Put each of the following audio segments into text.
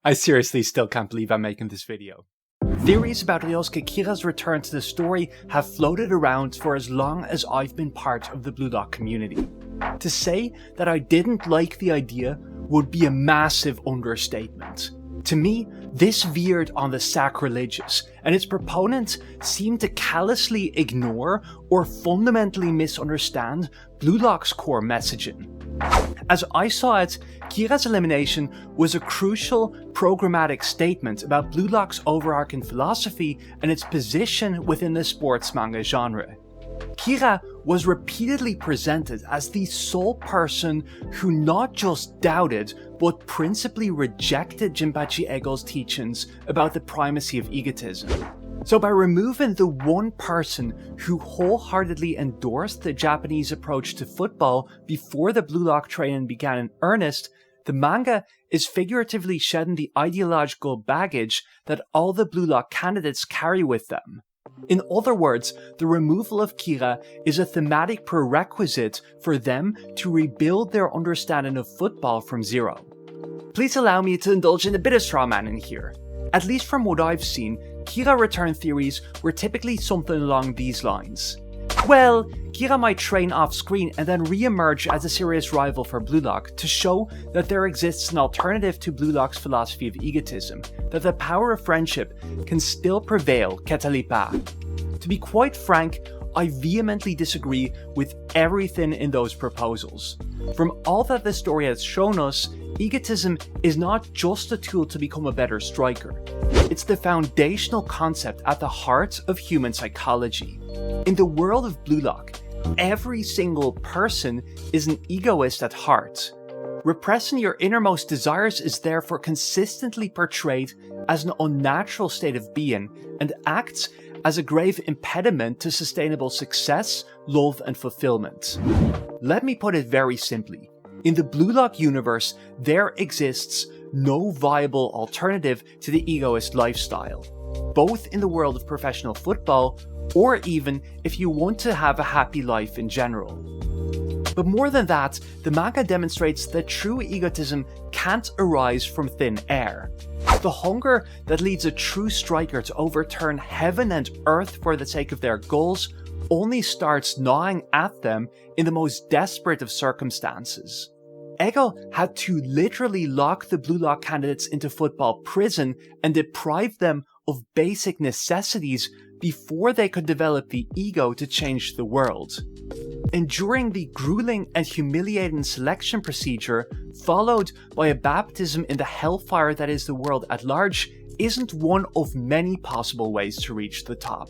I seriously still can't believe I'm making this video. Theories about Ryousuke Kira's return to the story have floated around for as long as I've been part of the Blue Lock community. To say that I didn't like the idea would be a massive understatement. To me, this veered on the sacrilegious, and its proponents seemed to callously ignore or fundamentally misunderstand Blue Lock's core messaging. As I saw it, Kira's elimination was a crucial programmatic statement about Blue Lock's overarching philosophy and its position within the sports manga genre. Kira was repeatedly presented as the sole person who not just doubted, but principally rejected Jinpachi Ego's teachings about the primacy of egotism. So by removing the one person who wholeheartedly endorsed the Japanese approach to football before the Blue Lock training began in earnest, the manga is figuratively shedding the ideological baggage that all the Blue Lock candidates carry with them. In other words, the removal of Kira is a thematic prerequisite for them to rebuild their understanding of football from zero. Please allow me to indulge in a bit of straw manning here. At least from what I've seen, Kira return theories were typically something along these lines. Well, Kira might train off-screen and then re-emerge as a serious rival for Blue Lock to show that there exists an alternative to Blue Lock's philosophy of egotism, that the power of friendship can still prevail, ketalipa. To be quite frank, I vehemently disagree with everything in those proposals. From all that the story has shown us, egotism is not just a tool to become a better striker. It's the foundational concept at the heart of human psychology. In the world of Blue Lock, every single person is an egoist at heart. Repressing your innermost desires is therefore consistently portrayed as an unnatural state of being and acts as a grave impediment to sustainable success, love, and fulfillment. Let me put it very simply. In the Blue Lock universe, there exists no viable alternative to the egoist lifestyle, both in the world of professional football or even if you want to have a happy life in general. But more than that, the manga demonstrates that true egotism can't arise from thin air. The hunger that leads a true striker to overturn heaven and earth for the sake of their goals only starts gnawing at them in the most desperate of circumstances. Ego had to literally lock the Blue Lock candidates into football prison and deprive them of basic necessities before they could develop the ego to change the world. Enduring the grueling and humiliating selection procedure, followed by a baptism in the hellfire that is the world at large, isn't one of many possible ways to reach the top.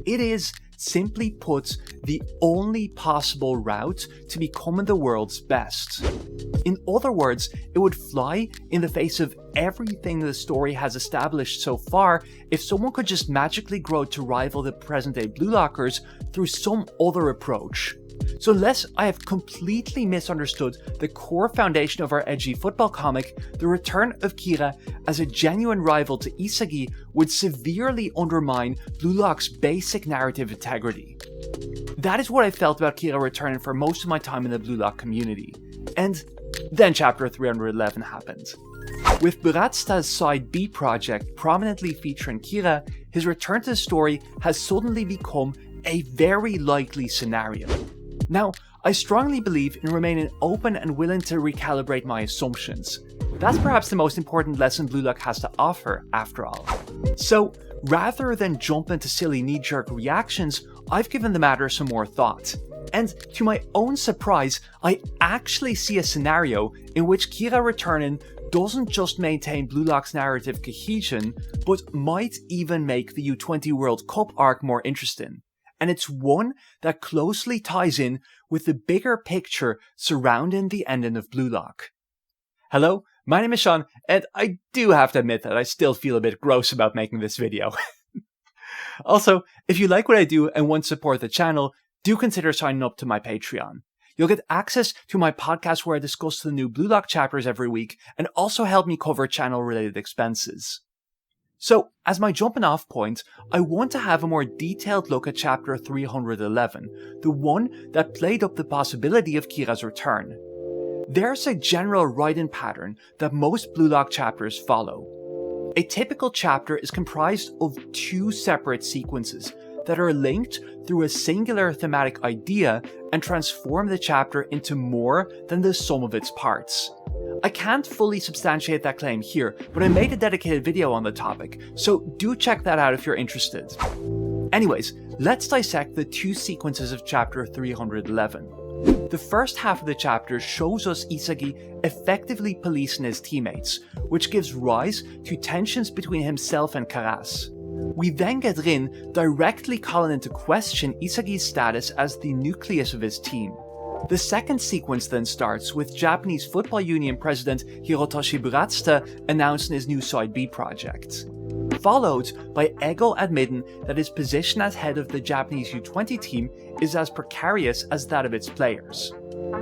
It is, simply put, the only possible route to becoming the world's best. In other words, it would fly in the face of everything the story has established so far if someone could just magically grow to rival the present-day Blue Lockers through some other approach. So unless I have completely misunderstood the core foundation of our edgy football comic, the return of Kira as a genuine rival to Isagi would severely undermine Blue Lock's basic narrative integrity. That is what I felt about Kira returning for most of my time in the Blue Lock community. And then chapter 311 happened. With Buratsuta's side B project prominently featuring Kira, his return to the story has suddenly become a very likely scenario. Now, I strongly believe in remaining open and willing to recalibrate my assumptions. That's perhaps the most important lesson Blue Lock has to offer, after all. So, rather than jump into silly knee-jerk reactions, I've given the matter some more thought. And to my own surprise, I actually see a scenario in which Kira returning doesn't just maintain Blue Lock's narrative cohesion, but might even make the U20 World Cup arc more interesting. And it's one that closely ties in with the bigger picture surrounding the ending of Blue Lock. Hello, my name is Sean, and I do have to admit that I still feel a bit gross about making this video. Also, if you like what I do and want to support the channel, do consider signing up to my Patreon. You'll get access to my podcast where I discuss the new Blue Lock chapters every week, and also help me cover channel-related expenses. So, as my jumping off point, I want to have a more detailed look at chapter 311, the one that played up the possibility of Kira's return. There's a general writing pattern that most Blue Lock chapters follow. A typical chapter is comprised of two separate sequences that are linked through a singular thematic idea and transform the chapter into more than the sum of its parts. I can't fully substantiate that claim here, but I made a dedicated video on the topic, so do check that out if you're interested. Anyways, let's dissect the two sequences of chapter 311. The first half of the chapter shows us Isagi effectively policing his teammates, which gives rise to tensions between himself and Karas. We then get Rin directly calling into question Isagi's status as the nucleus of his team. The second sequence then starts with Japanese Football Union President Hirotoshi Buratsuta announcing his new Side B project, followed by Ego admitting that his position as head of the Japanese U20 team is as precarious as that of its players.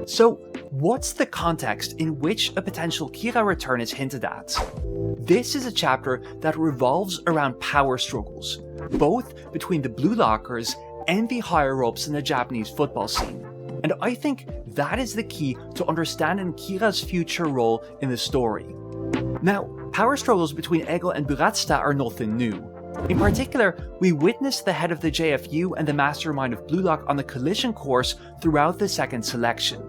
So, what's the context in which a potential Kira return is hinted at? This is a chapter that revolves around power struggles, both between the Blue Lockers and the higher-ups in the Japanese football scene. And I think that is the key to understanding Kira's future role in the story. Now, power struggles between Ego and Buratsuta are nothing new. In particular, we witnessed the head of the JFU and the mastermind of Blue Lock on a collision course throughout the second selection.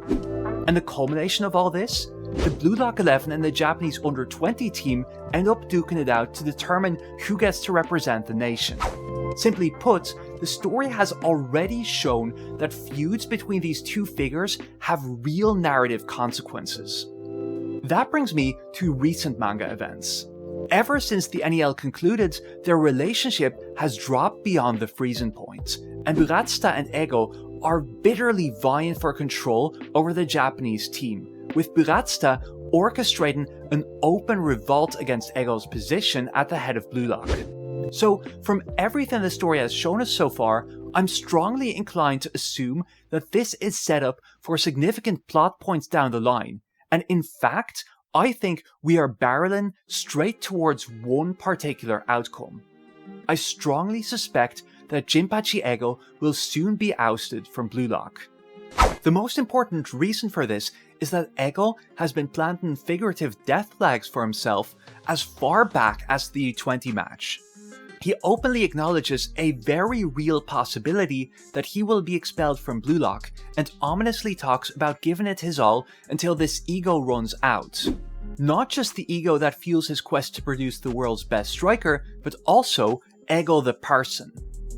And the culmination of all this? The Blue Lock 11 and the Japanese under-20 team end up duking it out to determine who gets to represent the nation. Simply put, the story has already shown that feuds between these two figures have real narrative consequences. That brings me to recent manga events. Ever since the NEL concluded, their relationship has dropped beyond the freezing point, and Buratsuta and Ego are bitterly vying for control over the Japanese team, with Buratsuta orchestrating an open revolt against Ego's position at the head of Blue Lock. So, from everything the story has shown us so far, I'm strongly inclined to assume that this is set up for significant plot points down the line, and in fact, I think we are barreling straight towards one particular outcome. I strongly suspect that Jinpachi Ego will soon be ousted from Blue Lock. The most important reason for this is that Ego has been planting figurative death flags for himself as far back as the U20 match. He openly acknowledges a very real possibility that he will be expelled from Blue Lock and ominously talks about giving it his all until this ego runs out. Not just the ego that fuels his quest to produce the world's best striker, but also Ego the person.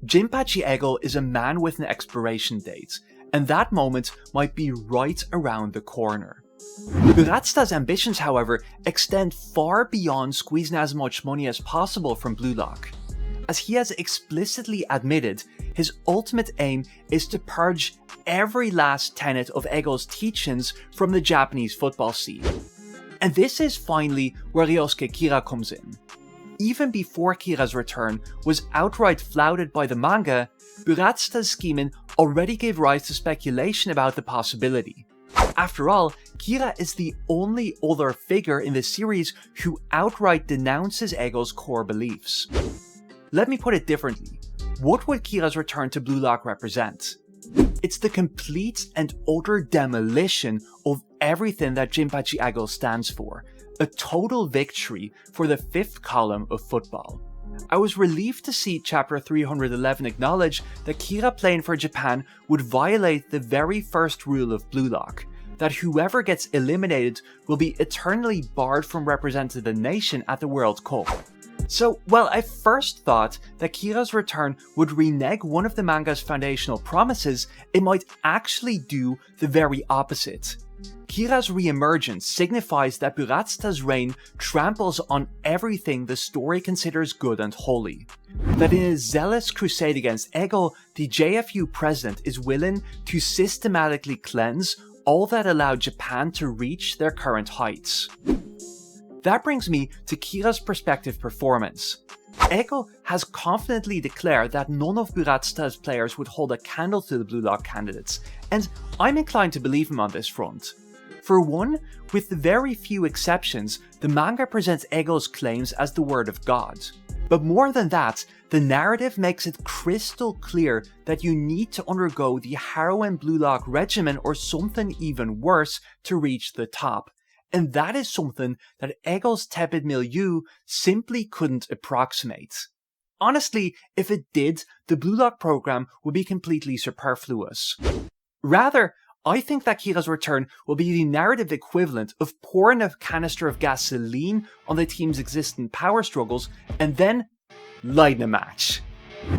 Jinpachi Ego is a man with an expiration date, and that moment might be right around the corner. Buratsuta's ambitions, however, extend far beyond squeezing as much money as possible from Blue Lock. As he has explicitly admitted, his ultimate aim is to purge every last tenet of Ego's teachings from the Japanese football scene. And this is finally where Ryousuke Kira comes in. Even before Kira's return was outright flouted by the manga, Buratsuta's scheming already gave rise to speculation about the possibility. After all, Kira is the only other figure in the series who outright denounces Ego's core beliefs. Let me put it differently. What would Kira's return to Blue Lock represent? It's the complete and utter demolition of everything that Jinpachi Ego stands for, a total victory for the fifth column of football. I was relieved to see chapter 311 acknowledge that Kira playing for Japan would violate the very first rule of Blue Lock, that whoever gets eliminated will be eternally barred from representing the nation at the World Cup. So, while I first thought that Kira's return would renege one of the manga's foundational promises, it might actually do the very opposite. Kira's re-emergence signifies that Buratsuta's reign tramples on everything the story considers good and holy. That in a zealous crusade against Ego, the JFU president is willing to systematically cleanse all that allowed Japan to reach their current heights. That brings me to Kira's prospective performance. Ego has confidently declared that none of Buratsuta's players would hold a candle to the Blue Lock candidates, and I'm inclined to believe him on this front. For one, with very few exceptions, the manga presents Ego's claims as the word of God. But more than that, the narrative makes it crystal clear that you need to undergo the harrowing Blue Lock regimen or something even worse to reach the top. And that is something that Ego's tepid milieu simply couldn't approximate. Honestly, if it did, the Blue Lock program would be completely superfluous. Rather, I think that Kira's return will be the narrative equivalent of pouring a canister of gasoline on the team's existing power struggles and then lighting a match.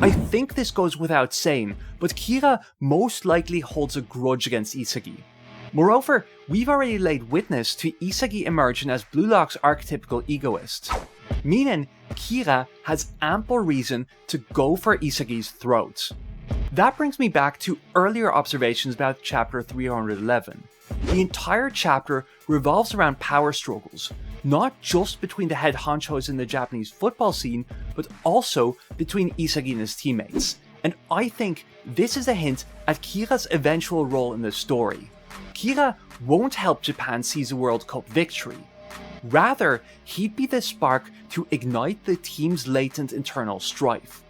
I think this goes without saying, but Kira most likely holds a grudge against Isagi. Moreover, we've already laid witness to Isagi emerging as Blue Lock's archetypical egoist, meaning Kira has ample reason to go for Isagi's throat. That brings me back to earlier observations about chapter 311. The entire chapter revolves around power struggles, not just between the head honchos in the Japanese football scene, but also between Isagi and his teammates. And I think this is a hint at Kira's eventual role in the story. Kira won't help Japan seize a World Cup victory. Rather, he'd be the spark to ignite the team's latent internal strife.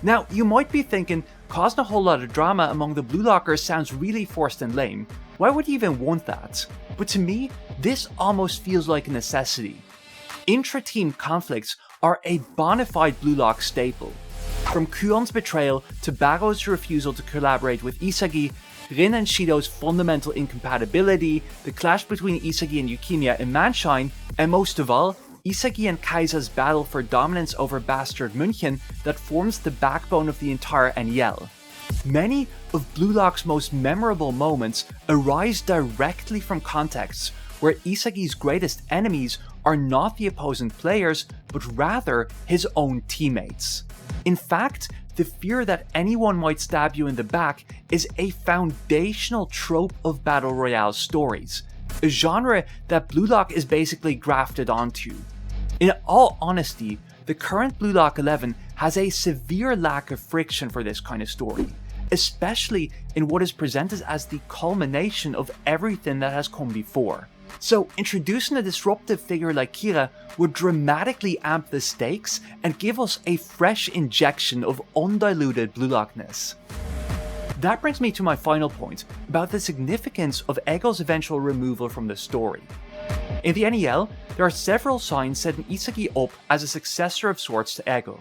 Now, you might be thinking, causing a whole lot of drama among the Blue Lockers sounds really forced and lame. Why would you even want that? But to me, this almost feels like a necessity. Intra-team conflicts are a bona fide Blue Lock staple. From Kuon's betrayal to Baro's refusal to collaborate with Isagi, Rin and Shido's fundamental incompatibility, the clash between Isagi and Yukimiya in Manshine, and most of all, Isagi and Kaisa's battle for dominance over Bastard München that forms the backbone of the entire NEL. Many of Blue Lock's most memorable moments arise directly from contexts where Isagi's greatest enemies are not the opposing players, but rather his own teammates. In fact, the fear that anyone might stab you in the back is a foundational trope of Battle Royale stories, a genre that Blue Lock is basically grafted onto. In all honesty, the current Blue Lock 11 has a severe lack of friction for this kind of story, especially in what is presented as the culmination of everything that has come before. So introducing a disruptive figure like Kira would dramatically amp the stakes and give us a fresh injection of undiluted Blue Lockness. That brings me to my final point about the significance of Ego's eventual removal from the story. In the NEL, there are several signs setting Isagi up as a successor of sorts to Ego.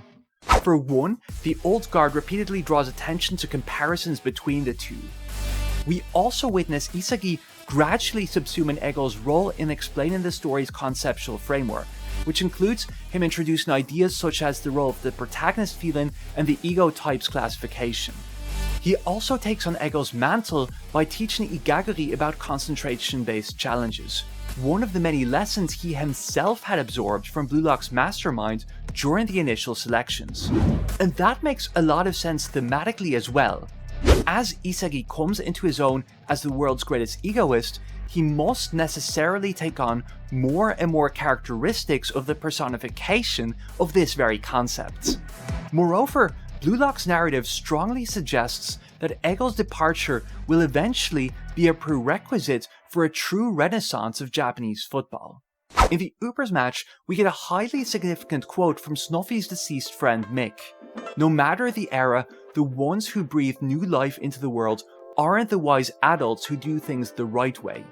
For one, the old guard repeatedly draws attention to comparisons between the two. We also witness Isagi gradually subsuming Ego's role in explaining the story's conceptual framework, which includes him introducing ideas such as the role of the protagonist feeling and the ego types classification. He also takes on Ego's mantle by teaching Igaguri about concentration-based challenges, one of the many lessons he himself had absorbed from Blue Lock's mastermind during the initial selections. And that makes a lot of sense thematically as well. As Isagi comes into his own as the world's greatest egoist, he must necessarily take on more and more characteristics of the personification of this very concept. Moreover, Blue Lock's narrative strongly suggests that Ego's departure will eventually be a prerequisite for a true renaissance of Japanese football. In the Ubers match, we get a highly significant quote from Snuffy's deceased friend Mick. No matter the era, the ones who breathe new life into the world aren't the wise adults who do things the right way.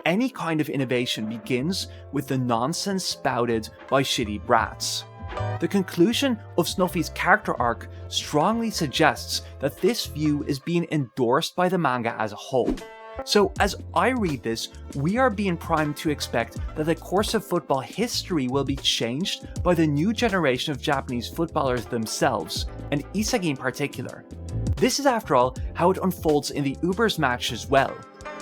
Any kind of innovation begins with the nonsense spouted by shitty brats. The conclusion of Snuffy's character arc strongly suggests that this view is being endorsed by the manga as a whole. So as I read this, we are being primed to expect that the course of football history will be changed by the new generation of Japanese footballers themselves, and Isagi in particular. This is after all how it unfolds in the Ubers match as well.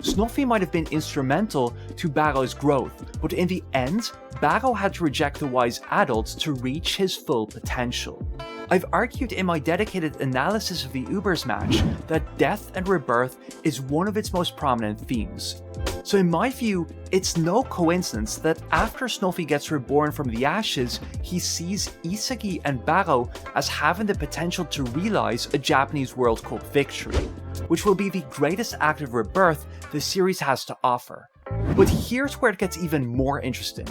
Snuffy might have been instrumental to Baro's growth, but in the end, Baro had to reject the wise adults to reach his full potential. I've argued in my dedicated analysis of the Ubers match that death and rebirth is one of its most prominent themes. So in my view, it's no coincidence that after Snuffy gets reborn from the ashes, he sees Isagi and Baro as having the potential to realize a Japanese World Cup victory, which will be the greatest act of rebirth the series has to offer. But here's where it gets even more interesting.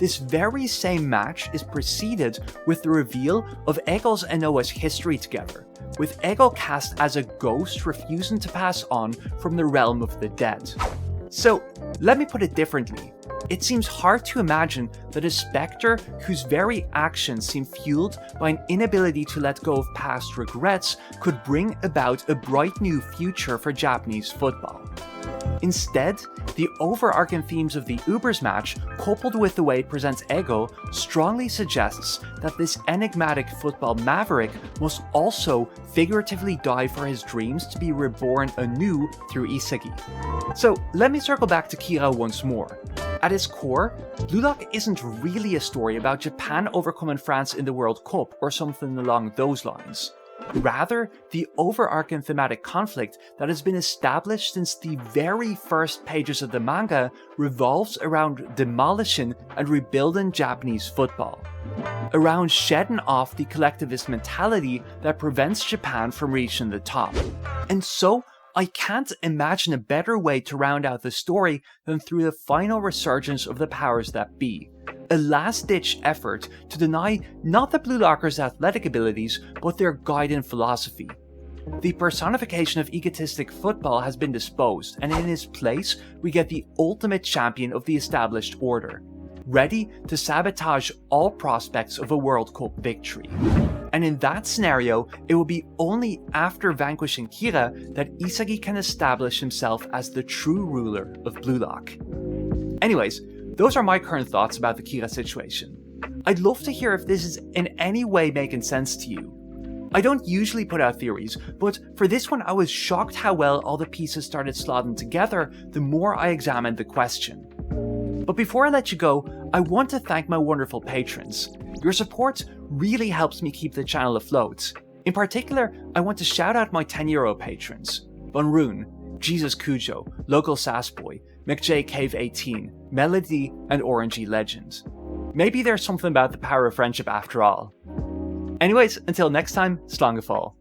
this very same match is preceded with the reveal of Ego's and Noah's history together, with Ego cast as a ghost refusing to pass on from the realm of the dead. So, let me put it differently. It seems hard to imagine that a spectre whose very actions seem fueled by an inability to let go of past regrets could bring about a bright new future for Japanese football. Instead, the overarching themes of the Ubers match, coupled with the way it presents Ego, strongly suggests that this enigmatic football maverick must also figuratively die for his dreams to be reborn anew through Isagi. So let me circle back to Kira once more. At its core, Blue Lock isn't really a story about Japan overcoming France in the World Cup or something along those lines. Rather, the overarching thematic conflict that has been established since the very first pages of the manga revolves around demolishing and rebuilding Japanese football. Around shedding off the collectivist mentality that prevents Japan from reaching the top. And so, I can't imagine a better way to round out the story than through the final resurgence of the powers that be. A last-ditch effort to deny not the Blue Lockers' athletic abilities, but their guiding philosophy. The personification of egotistic football has been disposed, and in its place, we get the ultimate champion of the established order, ready to sabotage all prospects of a World Cup victory. And in that scenario, it will be only after vanquishing Kira that Isagi can establish himself as the true ruler of Blue Lock. Anyways, those are my current thoughts about the Kira situation. I'd love to hear if this is in any way making sense to you. I don't usually put out theories, but for this one I was shocked how well all the pieces started slotting together the more I examined the question. But before I let you go, I want to thank my wonderful patrons. Your support really helps me keep the channel afloat. In particular, I want to shout out my €10 patrons: Bunroon, Jesus Cujo, Local Sassboy, McJ Cave 18, Melody, and Orangey Legend. Maybe there's something about the power of friendship after all. Anyways, until next time, Slangafall.